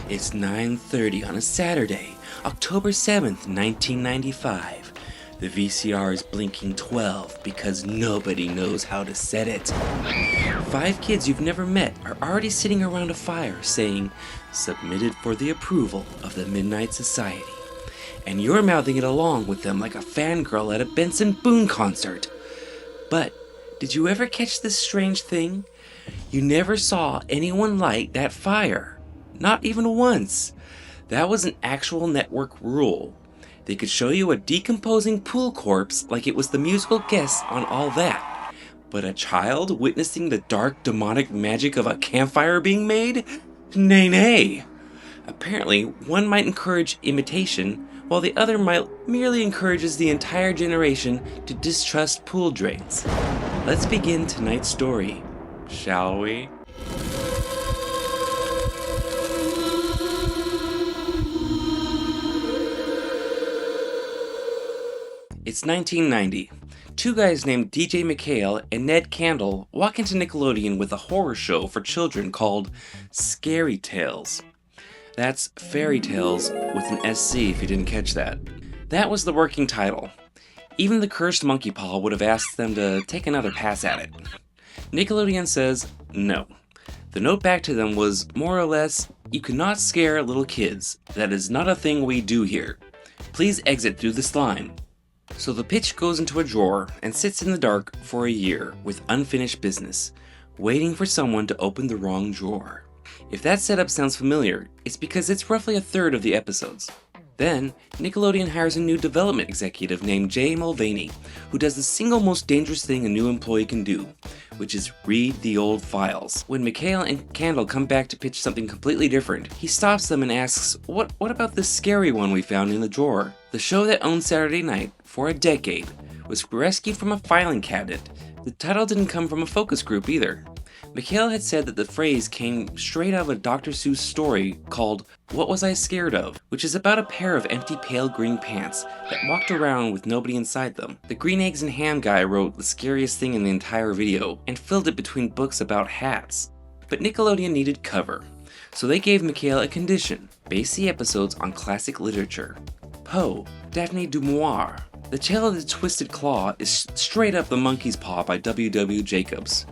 It's 9:30 on a Saturday, October 7th, 1995. The VCR is blinking 12 because nobody knows how to set it. 5 kids you've never met are already sitting around a fire saying, "Submitted for the approval of the Midnight Society." And you're mouthing it along with them like a fangirl at a Benson Boone concert. But did you ever catch this strange thing? You never saw anyone light that fire. Not even once. That was an actual network rule. They could show you a decomposing pool corpse like it was the musical guests on All That. But a child witnessing the dark demonic magic of a campfire being made? Nay, nay. Apparently, one might encourage imitation, while the other might merely encourages the entire generation to distrust pool drains. Let's begin tonight's story, shall we? It's 1990. 2 guys named DJ McHale and Neve Campbell walk into Nickelodeon with a horror show for children called Scary Tales. That's Fairy Tales with an SC if you didn't catch that. That was the working title. Even the cursed monkey paw would have asked them to take another pass at it. Nickelodeon says no. The note back to them was more or less, "You cannot scare little kids. That is not a thing we do here. Please exit through the slime." So the pitch goes into a drawer and sits in the dark for a year with unfinished business, waiting for someone to open the wrong drawer. If that setup sounds familiar, it's because it's roughly a third of the episodes. Then, Nickelodeon hires a new development executive named Jay Mulvaney, who does the single most dangerous thing a new employee can do, which is read the old files. When McHale and Campbell come back to pitch something completely different, he stops them and asks, What about this scary one we found in the drawer? The show that owned Saturday Night for a decade was rescued from a filing cabinet. The title didn't come from a focus group either. McHale had said that the phrase came straight out of a Dr. Seuss story called What Was I Scared Of?, which is about a pair of empty pale green pants that walked around with nobody inside them. The Green Eggs and Ham guy wrote the scariest thing in the entire video and filled it between books about hats. But Nickelodeon needed cover, so they gave McHale a condition: base the episodes on classic literature. Poe, Daphne du Maurier. The Tale of the Twisted Claw is straight up The Monkey's Paw by W. Jacobs.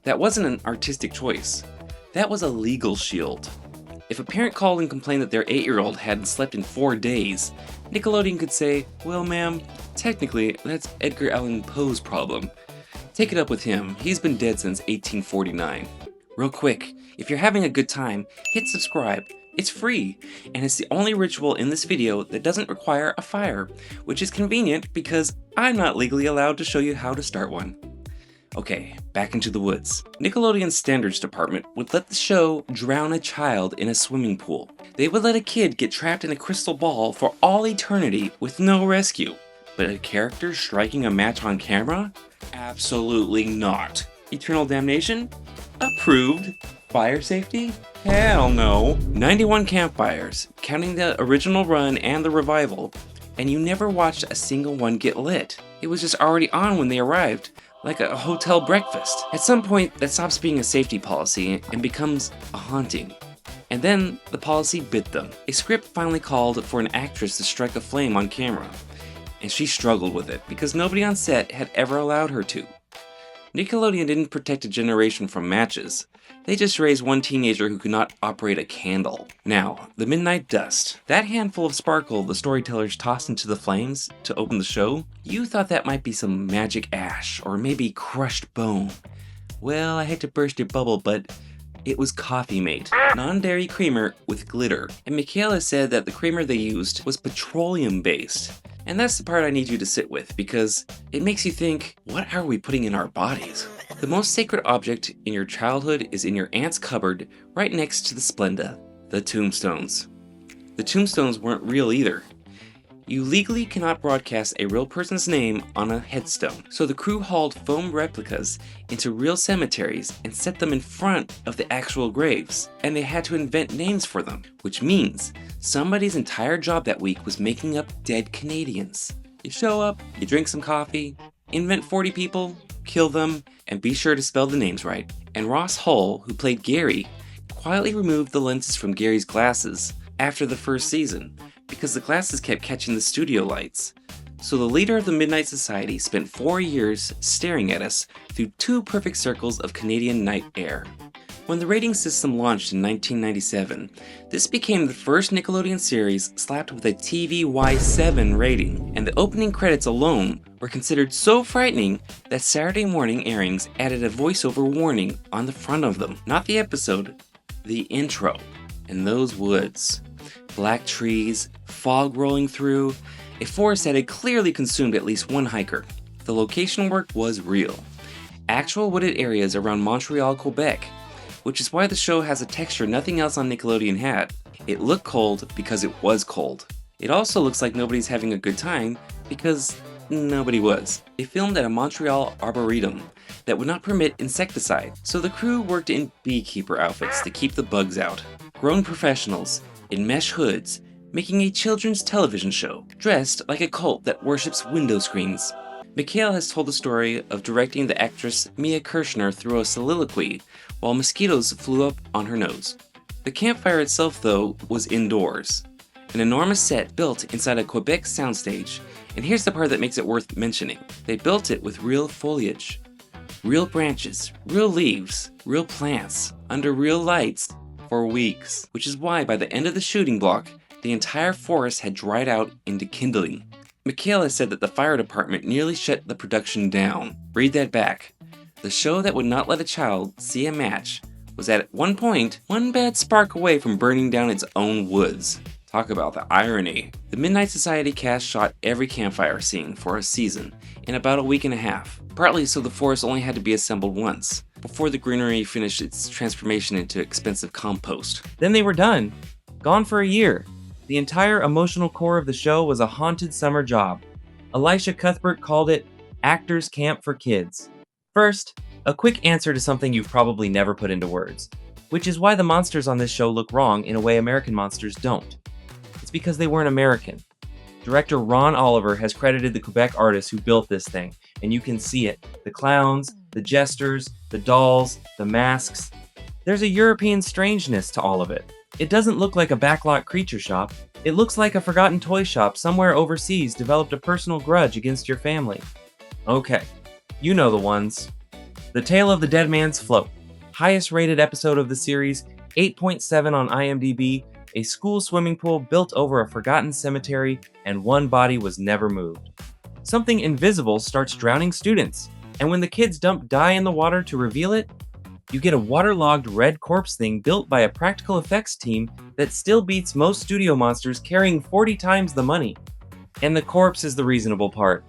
That wasn't an artistic choice. That was a legal shield. If a parent called and complained that their 8-year-old hadn't slept in 4 days, Nickelodeon could say, "Well, ma'am, technically, that's Edgar Allan Poe's problem. Take it up with him. He's been dead since 1849. Real quick, if you're having a good time, hit subscribe. It's free, and it's the only ritual in this video that doesn't require a fire, which is convenient because I'm not legally allowed to show you how to start one. Okay, back into the woods. Nickelodeon's standards department would let the show drown a child in a swimming pool. They would let a kid get trapped in a crystal ball for all eternity with no rescue. But a character striking a match on camera? Absolutely not. Eternal damnation? Approved. Fire safety? Hell no. 91 campfires, counting the original run and the revival, and you never watched a single one get lit. It was just already on when they arrived, like a hotel breakfast. At some point, that stops being a safety policy and becomes a haunting. And then the policy bit them. A script finally called for an actress to strike a flame on camera, and she struggled with it because nobody on set had ever allowed her to. Nickelodeon didn't protect a generation from matches. They just raised one teenager who could not operate a candle. Now, the midnight dust. That handful of sparkle the storytellers tossed into the flames to open the show, you thought that might be some magic ash or maybe crushed bone. Well, I hate to burst your bubble, but it was Coffee Mate, non-dairy creamer with glitter. And McHale has said that the creamer they used was petroleum-based. And that's the part I need you to sit with, because it makes you think, what are we putting in our bodies? The most sacred object in your childhood is in your aunt's cupboard, right next to the Splenda, the tombstones. The tombstones weren't real either. You legally cannot broadcast a real person's name on a headstone, so the crew hauled foam replicas into real cemeteries and set them in front of the actual graves, and they had to invent names for them, which means somebody's entire job that week was making up dead Canadians. You show up, you drink some coffee, invent 40 people, kill them, and be sure to spell the names right. And Ross Hull, who played Gary, quietly removed the lenses from Gary's glasses after the first season, because the glasses kept catching the studio lights. So the leader of the Midnight Society spent 4 years staring at us through 2 perfect circles of Canadian night air. When the rating system launched in 1997, this became the first Nickelodeon series slapped with a TVY7 rating, and the opening credits alone were considered so frightening that Saturday morning airings added a voiceover warning on the front of them. Not the episode, the intro. In those woods, black trees, fog rolling through, a forest that had clearly consumed at least one hiker. The location work was real. Actual wooded areas around Montreal, Quebec, which is why the show has a texture nothing else on Nickelodeon had. It looked cold because it was cold. It also looks like nobody's having a good time because nobody was. They filmed at a Montreal arboretum that would not permit insecticide, so the crew worked in beekeeper outfits to keep the bugs out. Grown professionals in mesh hoods making a children's television show, dressed like a cult that worships window screens. McHale has told the story of directing the actress Mia Kirshner through a soliloquy while mosquitoes flew up on her nose. The campfire itself, though, was indoors. An enormous set built inside a Quebec soundstage, and here's the part that makes it worth mentioning. They built it with real foliage, real branches, real leaves, real plants, under real lights, for weeks. Which is why by the end of the shooting block, the entire forest had dried out into kindling. McHale has said that the fire department nearly shut the production down. Read that back. The show that would not let a child see a match was at one point one bad spark away from burning down its own woods. Talk about the irony. The Midnight Society cast shot every campfire scene for a season in about a week and a half, partly so the forest only had to be assembled once, before the greenery finished its transformation into expensive compost. Then they were done. Gone for a year. The entire emotional core of the show was a haunted summer job. Elisha Cuthbert called it Actors Camp for Kids. First, a quick answer to something you've probably never put into words, which is why the monsters on this show look wrong in a way American monsters don't. It's because they weren't American. Director Ron Oliver has credited the Quebec artists who built this thing, and you can see it. The clowns, the jesters, the dolls, the masks. There's a European strangeness to all of it. It doesn't look like a backlot creature shop. It looks like a forgotten toy shop somewhere overseas developed a personal grudge against your family. Okay, you know the ones. The Tale of the Dead Man's Float. Highest rated episode of the series, 8.7 on IMDb, a school swimming pool built over a forgotten cemetery, and one body was never moved. Something invisible starts drowning students, and when the kids dump dye in the water to reveal it, you get a waterlogged red corpse thing built by a practical effects team that still beats most studio monsters carrying 40 times the money. And the corpse is the reasonable part.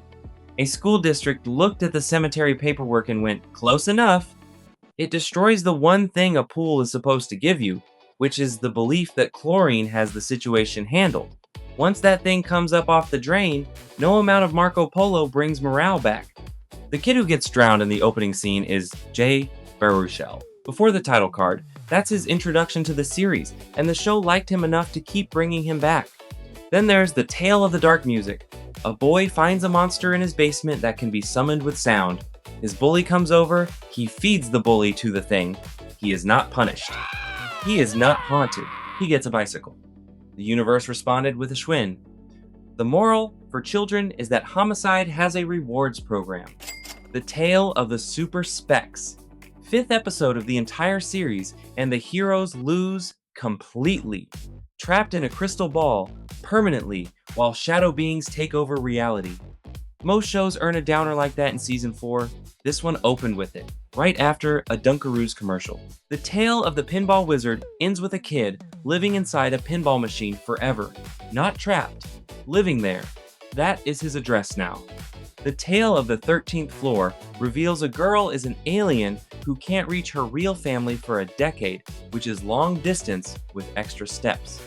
A school district looked at the cemetery paperwork and went, close enough. It destroys the one thing a pool is supposed to give you, which is the belief that chlorine has the situation handled. Once that thing comes up off the drain, no amount of Marco Polo brings morale back. The kid who gets drowned in the opening scene is Baruchel. Before the title card, that's his introduction to the series, and the show liked him enough to keep bringing him back. Then there's the Tale of the Dark music. A boy finds a monster in his basement that can be summoned with sound. His bully comes over, he feeds the bully to the thing. He is not punished. He is not haunted. He gets a bicycle. The universe responded with a Schwinn. The moral for children is that homicide has a rewards program. The Tale of the Super Specs. 5th episode of the entire series, and the heroes lose completely. Trapped in a crystal ball, permanently, while shadow beings take over reality. Most shows earn a downer like that in season 4. This one opened with it, right after a Dunkaroos commercial. The Tale of the Pinball Wizard ends with a kid living inside a pinball machine forever. Not trapped, living there. That is his address now. The Tale of the 13th Floor reveals a girl is an alien who can't reach her real family for a decade, which is long distance with extra steps.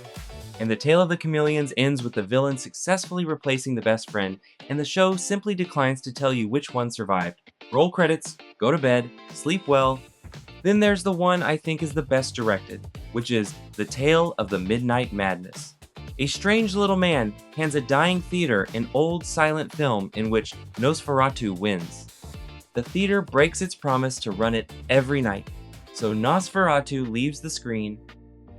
And The Tale of the Chameleons ends with the villain successfully replacing the best friend, and the show simply declines to tell you which one survived. Roll credits, go to bed, sleep well. Then there's the one I think is the best directed, which is The Tale of the Midnight Madness. A strange little man hands a dying theater an old silent film in which Nosferatu wins. The theater breaks its promise to run it every night. So Nosferatu leaves the screen,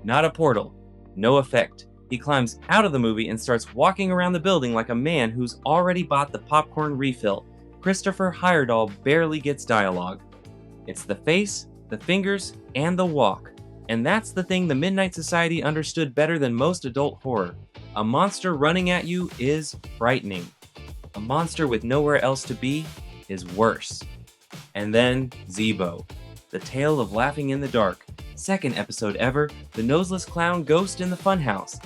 not a portal, no effect. He climbs out of the movie and starts walking around the building like a man who's already bought the popcorn refill. Christopher Heyerdahl barely gets dialogue. It's the face, the fingers, and the walk. And that's the thing the Midnight Society understood better than most adult horror. A monster running at you is frightening. A monster with nowhere else to be is worse. And then Zeebo, the tale of laughing in the dark. Second episode ever, the noseless clown ghost in the funhouse.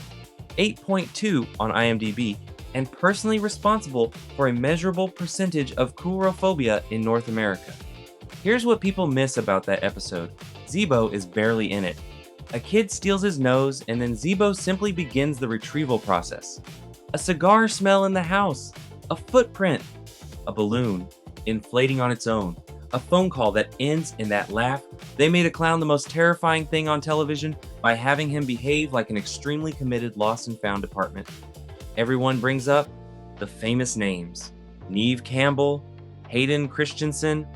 8.2 on IMDb, and personally responsible for a measurable percentage of coulrophobia in North America. Here's what people miss about that episode. Zeebo is barely in it. A kid steals his nose, and then Zeebo simply begins the retrieval process. A cigar smell in the house, a footprint, a balloon, inflating on its own, a phone call that ends in that laugh. They made a clown the most terrifying thing on television by having him behave like an extremely committed lost and found department. Everyone brings up the famous names: Neve Campbell, Hayden Christensen,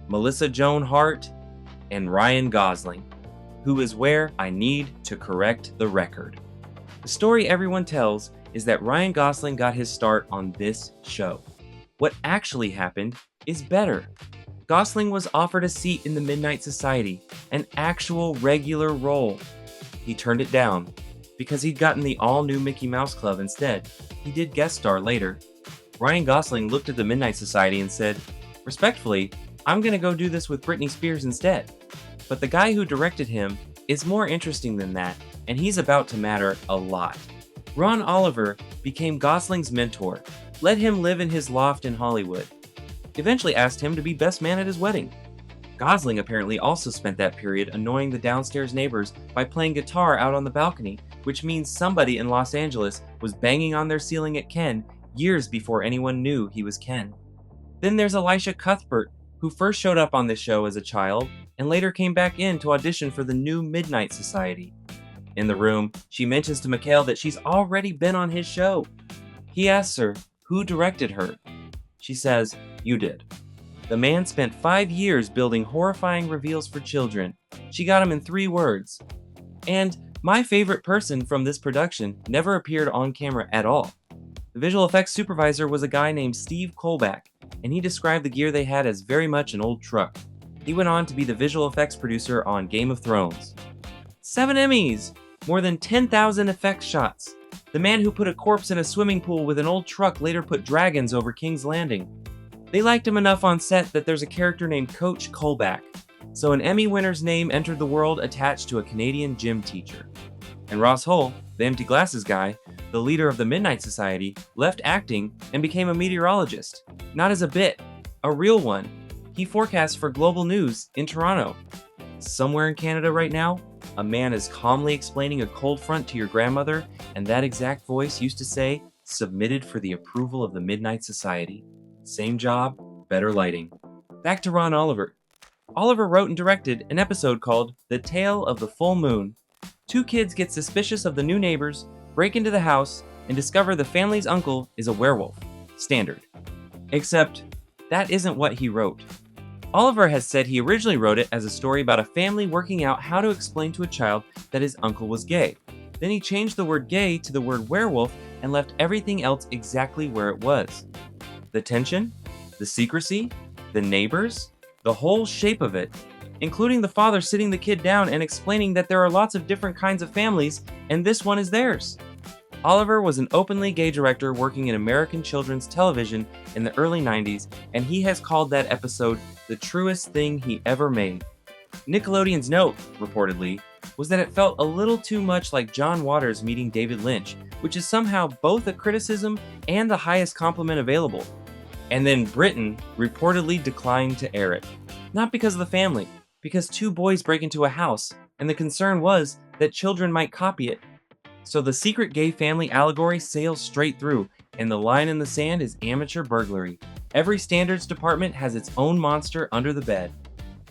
Melissa Joan Hart, and Ryan Gosling, who is where I need to correct the record. The story everyone tells is that Ryan Gosling got his start on this show. What actually happened is better. Gosling was offered a seat in the Midnight Society, an actual regular role. He turned it down because he'd gotten the all-new Mickey Mouse Club instead. He did guest star later. Ryan Gosling looked at the Midnight Society and said, "Respectfully, I'm gonna go do this with Britney Spears instead." But the guy who directed him is more interesting than that, and he's about to matter a lot. Ron Oliver became Gosling's mentor, let him live in his loft in Hollywood, eventually asked him to be best man at his wedding. Gosling apparently also spent that period annoying the downstairs neighbors by playing guitar out on the balcony, which means somebody in Los Angeles was banging on their ceiling at Ken years before anyone knew he was Ken. Then there's Elisha Cuthbert, who first showed up on this show as a child and later came back in to audition for the new Midnight Society. In the room, she mentions to McHale that she's already been on his show. He asks her who directed her. She says, "You did." The man spent 5 years building horrifying reveals for children. She got him in 3 words. And my favorite person from this production never appeared on camera at all. The visual effects supervisor was a guy named Steve Kolbach, and he described the gear they had as very much an old truck. He went on to be the visual effects producer on Game of Thrones. 7 Emmys! More than 10,000 effects shots. The man who put a corpse in a swimming pool with an old truck later put dragons over King's Landing. They liked him enough on set that there's a character named Coach Kolbach, so an Emmy winner's name entered the world attached to a Canadian gym teacher. And Ross Hull, the empty glasses guy, the leader of the Midnight Society, left acting and became a meteorologist. Not as a bit, a real one. He forecasts for Global News in Toronto. Somewhere in Canada right now, a man is calmly explaining a cold front to your grandmother, and that exact voice used to say, "Submitted for the approval of the Midnight Society." Same job, better lighting. Back to Ron Oliver. Oliver wrote and directed an episode called The Tale of the Full Moon. 2 kids get suspicious of the new neighbors, break into the house, and discover the family's uncle is a werewolf. Standard. Except, that isn't what he wrote. Oliver has said he originally wrote it as a story about a family working out how to explain to a child that his uncle was gay. Then he changed the word gay to the word werewolf and left everything else exactly where it was. The tension, the secrecy, the neighbors, the whole shape of it, including the father sitting the kid down and explaining that there are lots of different kinds of families and this one is theirs. Oliver was an openly gay director working in American children's television in the early 90s, and he has called that episode the truest thing he ever made. Nickelodeon's note, reportedly, was that it felt a little too much like John Waters meeting David Lynch, which is somehow both a criticism and the highest compliment available. And then Britain reportedly declined to air it. Not because of the family, because 2 boys break into a house, and the concern was that children might copy it. So the secret gay family allegory sails straight through, and the line in the sand is amateur burglary. Every standards department has its own monster under the bed.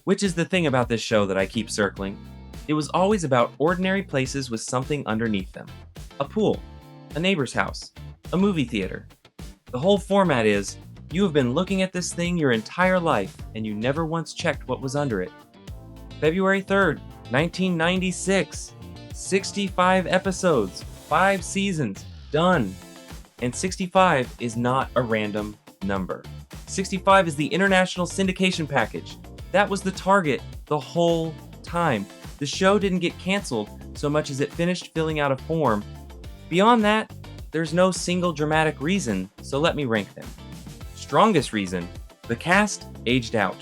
Which is the thing about this show that I keep circling. It was always about ordinary places with something underneath them. A pool, a neighbor's house, a movie theater. The whole format is, you have been looking at this thing your entire life, and you never once checked what was under it. February 3rd, 1996. 65 episodes, 5 seasons, done. And 65 is not a random number. 65 is the international syndication package. That was the target the whole time. The show didn't get canceled so much as it finished filling out a form. Beyond that, there's no single dramatic reason, so let me rank them. Strongest reason, the cast aged out.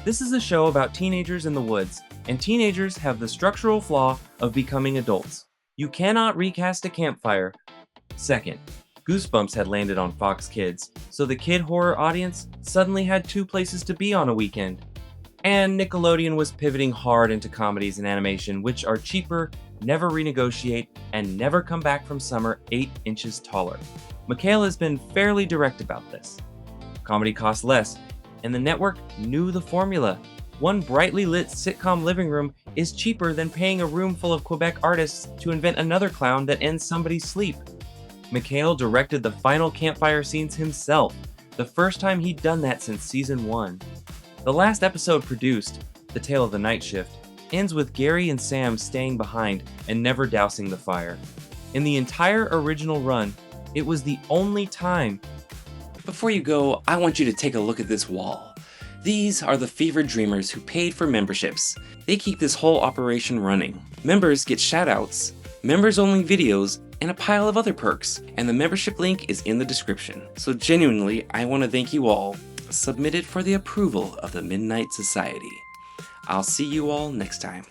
This is a show about teenagers in the woods, and teenagers have the structural flaw of becoming adults. You cannot recast a campfire. Second, Goosebumps had landed on Fox Kids, so the kid horror audience suddenly had 2 places to be on a weekend. And Nickelodeon was pivoting hard into comedies and animation, which are cheaper, never renegotiate, and never come back from summer 8 inches taller. McHale has been fairly direct about this. Comedy costs less, and the network knew the formula. One brightly lit sitcom living room is cheaper than paying a room full of Quebec artists to invent another clown that ends somebody's sleep. McHale directed the final campfire scenes himself, the first time he'd done that since season 1. The last episode produced, The Tale of the Night Shift, ends with Gary and Sam staying behind and never dousing the fire. In the entire original run, it was the only time. Before you go, I want you to take a look at this wall. These are the fevered dreamers who paid for memberships. They keep this whole operation running. Members get shoutouts, members-only videos, and a pile of other perks, and the membership link is in the description. So genuinely, I want to thank you all. Submitted for the approval of the Midnight Society. I'll see you all next time.